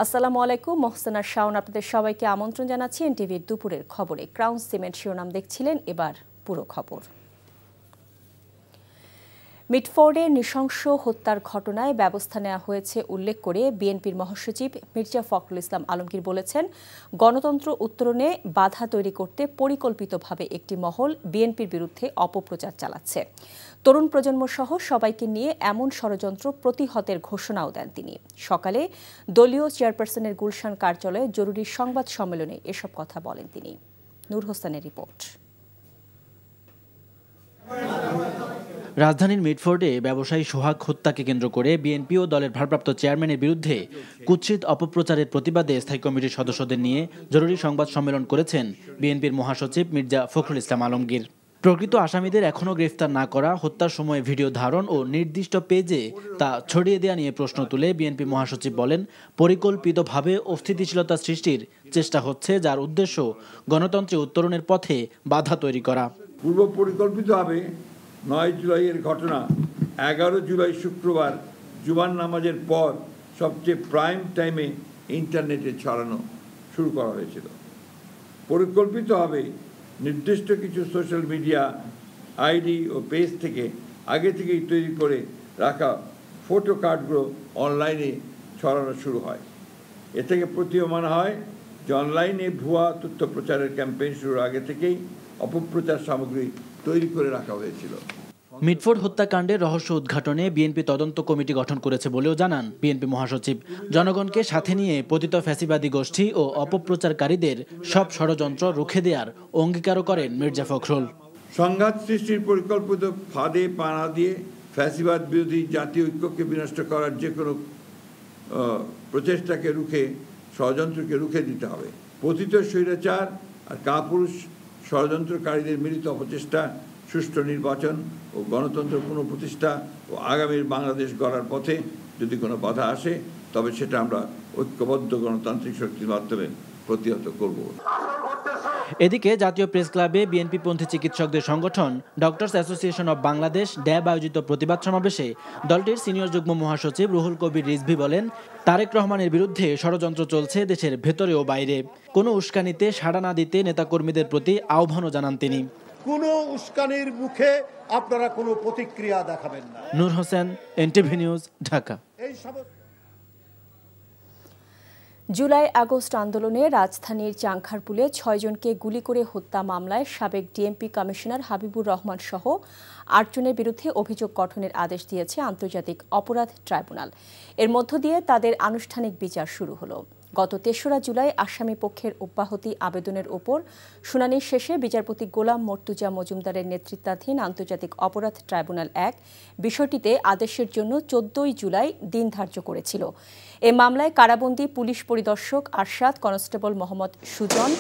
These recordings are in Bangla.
আসসালামু আলাইকুম, মোহসেনা শাওন আপনাদের সবাইকে আমন্ত্রণ জানাচ্ছি এনটিভির দুপুরের খবরে। ক্রাউন সিমেন্ট শিরোনাম দেখছিলেন, এবার পুরো খবর। মিটফোর্ডে নৃশংস হত্যার ঘটনায় ব্যবস্থা নেওয়া হয়েছে উল্লেখ করে বিএনপির মহাসচিব মির্জা ফখরুল ইসলাম আলমগীর বলেছেন, গণতন্ত্র উত্তরণে বাধা তৈরি করতে পরিকল্পিতভাবে একটি মহল বিএনপির বিরুদ্ধে অপপ্রচার চালাচ্ছে। তরুণ প্রজন্ম সহ সবাইকে নিয়ে এমন ষড়যন্ত্র প্রতিহতের ঘোষণাও দেন তিনি। সকালে দলীয় চেয়ারপারসনের গুলশান কার্যালয়ে জরুরি সংবাদ সম্মেলনে এসব কথা বলেন তিনি। নূর হোসেনের রিপোর্ট। রাজধানীর মিটফোর্ডে ব্যবসায়ী সোহাগ হত্যাকে কেন্দ্র করে বিএনপি ও দলের ভারপ্রাপ্ত চেয়ারম্যানের বিরুদ্ধে কুৎসিত অপপ্রচারের প্রতিবাদে স্থায়ী কমিটির সদস্যদের নিয়ে জরুরি সংবাদ সম্মেলন করেছেন বিএনপির মহাসচিব মির্জা ফখরুল ইসলাম আলমগীর। প্রকৃত আসামিদের এখনও গ্রেফতার না করা, হত্যার সময় ভিডিও ধারণ ও নির্দিষ্ট পেজে তা ছড়িয়ে দেওয়া নিয়ে প্রশ্ন তুলে বিএনপি মহাসচিব বলেন, পরিকল্পিতভাবে অস্থিতিশীলতা সৃষ্টির চেষ্টা হচ্ছে, যার উদ্দেশ্য গণতন্ত্রে উত্তরণের পথে বাধা তৈরি করা। পূর্ব পরিকল্পিতভাবে 9 জুলাইয়ের ঘটনা 11 জুলাই শুক্রবার জুমার নামাজের পর সবচেয়ে প্রাইম টাইমে ইন্টারনেটে ছড়ানো শুরু করা হয়েছিল। পরিকল্পিতভাবে নির্দিষ্ট কিছু সোশ্যাল মিডিয়া আইডি ও পেজ থেকে আগে থেকেই তৈরি করে রাখা ফটো কার্ডগুলো অনলাইনে ছড়ানো শুরু হয়। এ থেকে প্রতীয়মান হয় যে অনলাইনে ভুয়া তথ্য প্রচারের ক্যাম্পেইন শুরুর আগে থেকেই অপপ্রচার সামগ্রী তৈরি করে রাখা হয়েছিল। মিটফোর্ড হত্যাকাণ্ডের রহস্য উদ্ঘাটনে বিএনপি তদন্ত কমিটি গঠন করেছে বলেও জানান বিএনপি মহাসচিব। জনগণকে সাথে নিয়ে পতিত ফ্যাসিবাদী গোষ্ঠী ও অপপ্রচারকারীদের সব ষড়যন্ত্র রুখে দেওয়ার অঙ্গীকারও করেন মির্জা ফখরুল। সংঘাত সৃষ্টির পরিকল্পিত ফাঁদে পানা দিয়ে ফ্যাসিবাদ বিরোধী জাতীয় ঐক্যকে বিনষ্ট করার যে কোনো প্রচেষ্টাকে রুখে, ষড়যন্ত্রকে রুখে দিতে হবে। পতিত স্বৈরাচার আর কাপুরুষ ষড়যন্ত্রকারীদের মিলিত অপচেষ্টা, সুষ্ঠু নির্বাচন ও গণতন্ত্র পুনঃপ্রতিষ্ঠা ও আগামীর বাংলাদেশ গড়ার পথে যদি কোনো বাধা আসে, তবে সেটা আমরা ঐক্যবদ্ধ গণতান্ত্রিক শক্তির মাধ্যমে প্রতিহত করব। এদিকে জাতীয় প্রেস ক্লাবে বিএনপিপন্থী চিকিৎসকদের সংগঠন ডক্টরস অ্যাসোসিয়েশন অব বাংলাদেশ ড্যাব আয়োজিত প্রতিবাদ সমাবেশে দলটির সিনিয়র যুগ্ম মহাসচিব রুহুল কবির রিজভী বলেন, তারেক রহমানের বিরুদ্ধে ষড়যন্ত্র চলছে দেশের ভেতরে ও বাইরে। কোনো উস্কানিতে সাড়া না দিতে নেতাকর্মীদের প্রতি আহ্বানও জানান তিনি। কোনো উস্কানির মুখে আপনারা কোনো প্রতিক্রিয়া দেখাবেন না। Nur Hossain, NTV news, Dhaka. July August আন্দোলনে রাজধানীর চাংখারপুলে 6 জনকে গুলি করে হত্যা মামলায় সাবেক ডিএমপি কমিশনার হাবিবুর রহমান সহ 8 জনের বিরুদ্ধে অভিযোগ গঠনের আদেশ দিয়েছে আন্তর্জাতিক অপরাধ ট্রাইব্যুনাল। এর মধ্য দিয়ে তাদের আনুষ্ঠানিক বিচার শুরু হলো। গত 3রা জুলাই আসামি পক্ষের অব্যাহতি আবেদনের ওপর শুনানি শেষে বিচারপতি গোলাম মর্তুজা মজুমদারের নেতৃত্বাধীন আন্তর্জাতিক অপরাধ ট্রাইব্যুনাল 1 বিষয়টিতে আদেশের জন্য 14 জুলাই দিন ধার্য করেছিল। এ মামলায় কারাবন্দী পুলিশ পরিদর্শক আরশাদ, কনস্টেবল মোহাম্মদ সুজন,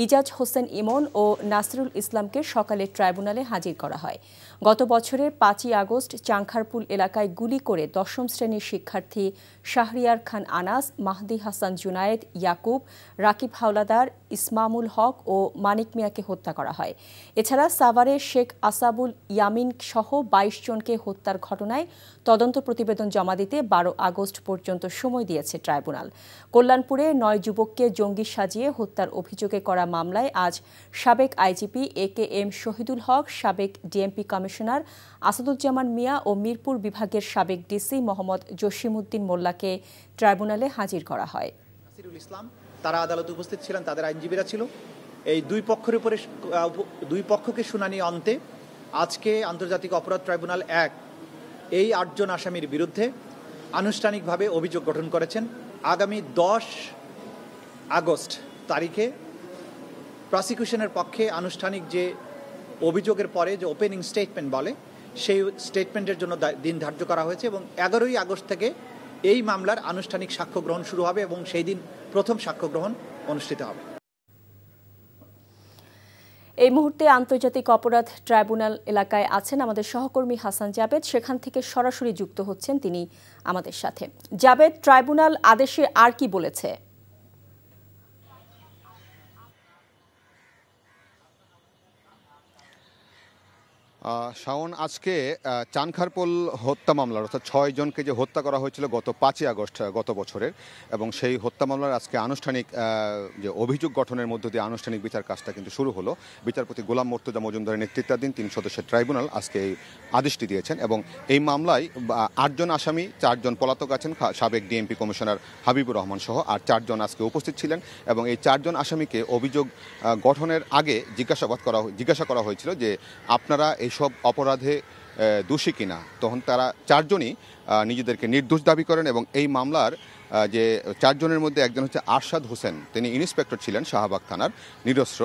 ইজাজ হোসেন ইমন ও নাসিরুল ইসলামকে সকালে ট্রাইব্যুনালে হাজির করা হয়। গত বছরের 5ই আগস্ট চাংখারপুল এলাকায় গুলি করে 10ম শ্রেণীর শিক্ষার্থী শাহরিয়ার খান আনাস, মাহদি হাসান জুনায়েদ, ইয়াকুব, রাকিব হাওলাদার, ইসমামুল হক ও মানিক মিয়াকে হত্যা করা হয়। এছাড়া সাভারের শেখ আসাবুল ইয়ামিন সহ 22 জনকে হত্যার ঘটনায় তদন্ত প্রতিবেদন জমা দিতে 12 আগস্ট পর্যন্ত সময় দিয়েছে ট্রাইব্যুনাল। কল্যাণপুরে 9 যুবককে জঙ্গি সাজিয়ে হত্যার অভিযোগে করা মামলায় আজ সাবেক আইজিপি AKM শহীদুল হক, সাবেক ডিএমপি কমিশনার আসাদুজ্জামান মিয়া ও মিরপুর বিভাগের সাবেক ডিসি মোহাম্মদ জসিমউদ্দিন মোল্লাকে ট্রাইব্যুনালে হাজির করা হয়। নাসিরুল ইসলাম তারা আদালতে উপস্থিত ছিলেন, তাদের আইনজীবীরা ছিল। এই দুই পক্ষকে শুনানি অন্তে আজকে আন্তর্জাতিক অপরাধ ট্রাইব্যুনাল 1 এই 8 জন আসামির বিরুদ্ধে আনুষ্ঠানিকভাবে অভিযোগ গঠন করেছেন। আগামী 10 আগস্ট তারিখে প্রসিকিউশনের পক্ষে আনুষ্ঠানিক যে অভিযোগের পরে যে ওপেনিং স্টেটমেন্ট বলে, সেই স্টেটমেন্টের জন্য দিন ধার্য করা হয়েছে এবং 11ই আগস্ট থেকে এই মামলার আনুষ্ঠানিক সাক্ষ্য গ্রহণ শুরু হবে এবং সেই দিন প্রথম সাক্ষ্য গ্রহণ অনুষ্ঠিত হবে। এই মুহূর্তে আন্তর্জাতিক অপরাধ ট্রাইব্যুনাল এলাকায় আছেন আমাদের সহকর্মী হাসান জাবেদ। সেখান থেকে সরাসরি যুক্ত হচ্ছেন তিনি আমাদের সাথে। জাবেদ, ট্রাইব্যুনাল আদেশে আর কি বলেছে? শাওন, আজকে চানখারপোল হত্যা মামলার অর্থাৎ 6 জনকে যে হত্যা করা হয়েছিল গত 5ই আগস্ট গত বছরের, এবং সেই হত্যা মামলার আজকে আনুষ্ঠানিক যে অভিযোগ গঠনের মধ্য দিয়ে আনুষ্ঠানিক বিচার কাজটা কিন্তু শুরু হলো। বিচারপতি গোলাম মর্তুজা মজুমদারের নেতৃত্বাধীন 3 সদস্যের ট্রাইব্যুনাল আজকে এই আদেশটি দিয়েছেন এবং এই মামলায় 8 জন আসামি, 4 জন পলাতক আছেন, সাবেক ডিএমপি কমিশনার হাবিবুর রহমান সহ আর 4 জন আজকে উপস্থিত ছিলেন এবং এই 4 জন আসামিকে অভিযোগ গঠনের আগে জিজ্ঞাসা করা হয়েছিল যে আপনারা এইসব অপরাধে দোষী কিনা। তখন তারা 4 জনই নিজেদেরকে নির্দোষ দাবি করেন এবং এই মামলার যে 4 জনের মধ্যে একজন হচ্ছে আরশাদ হোসেন, তিনি ইন্সপেক্টর ছিলেন শাহবাগ থানার নিরস্ত্র।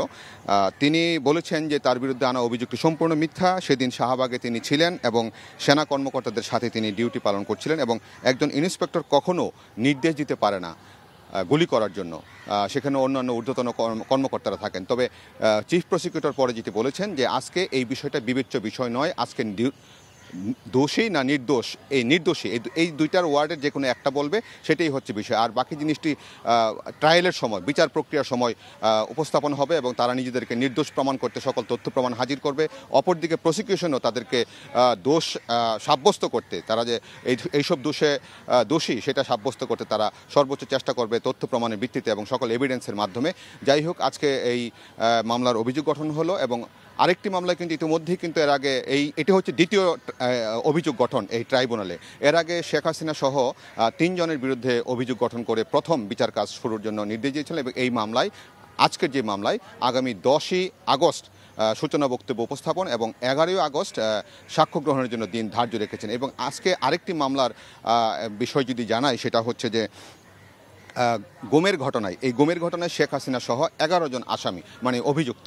তিনি বলেছেন যে তার বিরুদ্ধে আনা অভিযোগটি সম্পূর্ণ মিথ্যা। সেদিন শাহবাগে তিনি ছিলেন এবং সেনা কর্মকর্তাদের সাথে তিনি ডিউটি পালন করছিলেন এবং একজন ইন্সপেক্টর কখনো নির্দেশ দিতে পারে না গুলি করার জন্য, সেখানে অন্যান্য ঊর্ধ্বতন কর্মকর্তারা থাকেন। তবে চিফ প্রসিকিউটর পরে যেটি বলেছেন যে আজকে এই বিষয়টা বিবেচ্য বিষয় নয়, আজকে দোষী না নির্দোষ, এই নির্দোষী এই দুইটার ওয়ার্ডের যে কোনো একটা বলবে সেটাই হচ্ছে বিষয়, আর বাকি জিনিসটি ট্রায়ালের সময় বিচার প্রক্রিয়ার সময় উপস্থাপন হবে এবং তারা নিজেদেরকে নির্দোষ প্রমাণ করতে সকল তথ্য প্রমাণ হাজির করবে। অপরদিকে প্রসিকিউশনও তাদেরকে দোষ সাব্যস্ত করতে, তারা যে এইসব দোষী সেটা সাব্যস্ত করতে তারা সর্বোচ্চ চেষ্টা করবে তথ্য প্রমাণের ভিত্তিতে এবং সকল এভিডেন্সের মাধ্যমে। যাই হোক, আজকে এই মামলার অভিযোগ গঠন হলো এবং আরেকটি মামলায় কিন্তু ইতিমধ্যেই কিন্তু এর আগে এটি হচ্ছে দ্বিতীয় অভিযোগ গঠন এই ট্রাইব্যুনালে। এর আগে শেখ হাসিনা সহ 3 জনের বিরুদ্ধে অভিযোগ গঠন করে প্রথম বিচার কাজ শুরুর জন্য নির্দেশ দিয়েছিলেন এবং এই মামলায়, আজকের যে মামলায় আগামী 10ই আগস্ট সূচনা বক্তব্য উপস্থাপন এবং 11ই আগস্ট সাক্ষ্য গ্রহণের জন্য দিন ধার্য রেখেছেন। এবং আজকে আরেকটি মামলার বিষয় যদি জানাই, সেটা হচ্ছে যে গুমের ঘটনায়, এই গুমের ঘটনায় শেখ হাসিনা সহ 11 জন আসামি মানে অভিযুক্ত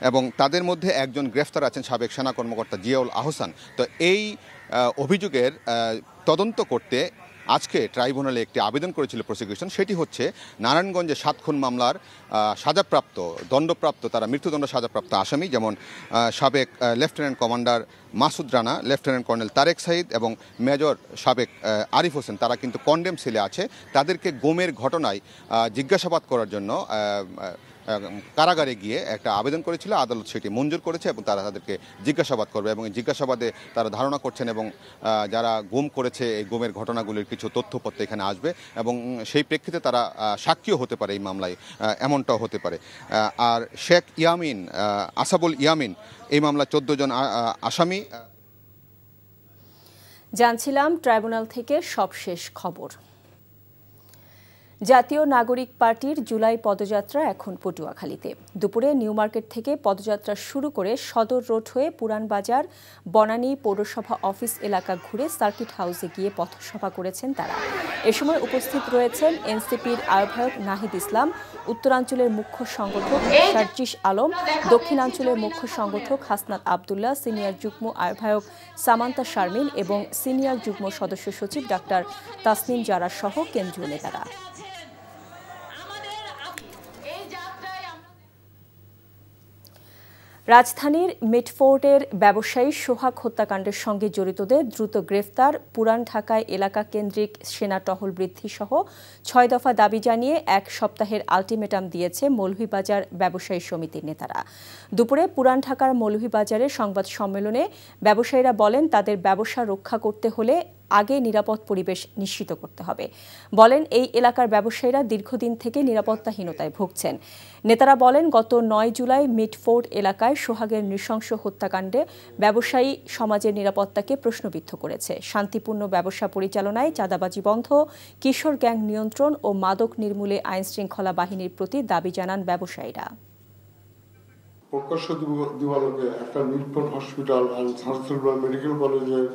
এবং তাদের মধ্যে একজন গ্রেফতার আছেন সাবেক সেনা কর্মকর্তা জিয়াউল আহসান। তো এই অভিযোগের তদন্ত করতে আজকে ট্রাইব্যুনালে একটি আবেদন করেছিল প্রসিকিউশন। সেটি হচ্ছে নারায়ণগঞ্জে 7 খুন মামলার সাজাপ্রাপ্ত, দণ্ডপ্রাপ্ত, তারা মৃত্যুদণ্ড সাজাপ্রাপ্ত আসামি, যেমন সাবেক lieutenant commander Masud Rana, lieutenant colonel Tarek Saeed এবং মেজর সাবেক আরিফ হোসেন, তারা কিন্তু কন্ডেম সেলে আছে। তাদেরকে গুমের ঘটনায় জিজ্ঞাসাবাদ করার জন্য কারাগারে গিয়ে একটা আবেদন করেছিল, আদালত সেটি মঞ্জুর করেছে এবং তারা তাদেরকে জিজ্ঞাসাবাদ করবে এবং এই জিজ্ঞাসাবাদে তারা ধারণা করছেন এবং যারা গুম করেছে এই গুমের ঘটনাগুলির কিছু তথ্যপত্র এখানে আসবে এবং সেই প্রেক্ষিতে তারা সাক্ষীও হতে পারে এই মামলায়, এমনটাও হতে পারে। আর শেখ ইয়ামিন, আসাবুল ইয়ামিন, এই মামলা 14 জন আসামি। জানছিলাম ট্রাইব্যুনাল থেকে সবশেষ খবর। জাতীয় নাগরিক পার্টির জুলাই পদযাত্রা এখন পটুয়াখালীতে। দুপুরে নিউ মার্কেট থেকে পদযাত্রা শুরু করে সদর রোড হয়ে পুরান বাজার, বনানী পৌরসভা অফিস এলাকা ঘুরে সার্কিট হাউসে গিয়ে পথসভা করেছেন তারা। এ সময় উপস্থিত রয়েছেন এনসিপির আহ্বায়ক নাহিদ ইসলাম, উত্তরাঞ্চলের মুখ্য সংগঠক সার্জিস আলম, দক্ষিণাঞ্চলের মুখ্য সংগঠক হাসনাত আবদুল্লাহ, সিনিয়র যুগ্ম আহ্বায়ক সামান্তা শারমিন এবং সিনিয়র যুগ্ম সদস্য সচিব ডাক্তার তাসনিম জারা সহ কেন্দ্রীয় নেতারা। রাজধানীর মিটফোর্ডের ব্যবসায়ী সোহাগ হত্যাকাণ্ডের সঙ্গে জড়িতদের দ্রুত গ্রেফতার, পুরান ঢাকায় এলাকা কেন্দ্রিক সেনা টহল বৃদ্ধি সহ 6 দফা দাবি জানিয়ে 1 সপ্তাহের আলটিমেটাম দিয়েছে মৌলভীবাজার ব্যবসায়ী সমিতির নেতারা। দুপুরে পুরান ঢাকার মৌলভীবাজারে সংবাদ সম্মেলনে ব্যবসায়ীরা বলেন তাদের ব্যবসা রক্ষা করতে হলে আগে নিরাপদ পরিবেশ নিশ্চিত করতে হবে। বলেন এই এলাকার ব্যবসায়ীরা দীর্ঘদিন থেকে নিরাপত্তাহীনতায় ভুগছেন। নেতারা বলেন গত 9 জুলাই মিটফোর্ড এলাকায় সোহাগের নৃশংস হত্যাকাণ্ডে ব্যবসায়ী সমাজের নিরাপত্তাকে প্রশ্নবিদ্ধ করেছে। শান্তিপূর্ণ ব্যবসা পরিচালনায় চাঁদাবাজি বন্ধ, কিশোর গ্যাং নিয়ন্ত্রণ ও মাদক নির্মূলে আইনশৃঙ্খলা বাহিনীর প্রতি দাবি জানান ব্যবসায়ীরা। প্রকাশ্য দিবালোকে একটা মিটফোর্ড হসপিটাল আর সার্সিলবার মেডিকেল কলেজের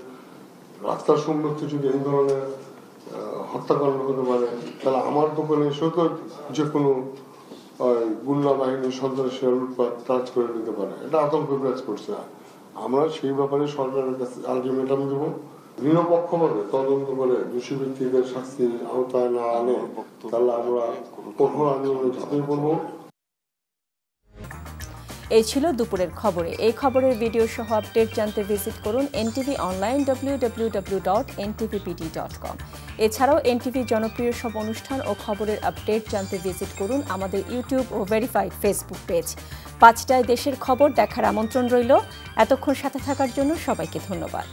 রাস্তার সম্মুখে যদি এই ধরনের হত্যাকাণ্ড হতে পারে, তাহলে আমার দোকানে এসেও তো যে কোনো গুন্ডা বাহিনীর সন্ত্রাসীরা লুটপাট কাজ করে নিতে পারে। এটা আতঙ্ক বিরাজ করছে। আমরা সেই ব্যাপারে সরকারের কাছে আলটিমেটাম দেব, নিরপেক্ষভাবে তদন্ত করে দোষী ব্যক্তিদের শাস্তির আওতায় না আনে তাহলে আমরা কঠোর আন্দোলনে ঝাঁপিয়ে পড়ব। এই ছিল দুপুরের খবরে। এই খবরের ভিডিও সহ আপডেট জানতে ভিজিট করুন এনটিভি অনলাইন www.ntvpd.com। এছাড়াও এনটিভি জনপ্রিয় সব অনুষ্ঠান ও খবরের আপডেট জানতে ভিজিট করুন আমাদের ইউটিউব ও ভেরিফাইড ফেসবুক পেজ। 5টায় দেশের খবর দেখার আমন্ত্রণ রইল। এতক্ষণ সাথে থাকার জন্য সবাইকে ধন্যবাদ।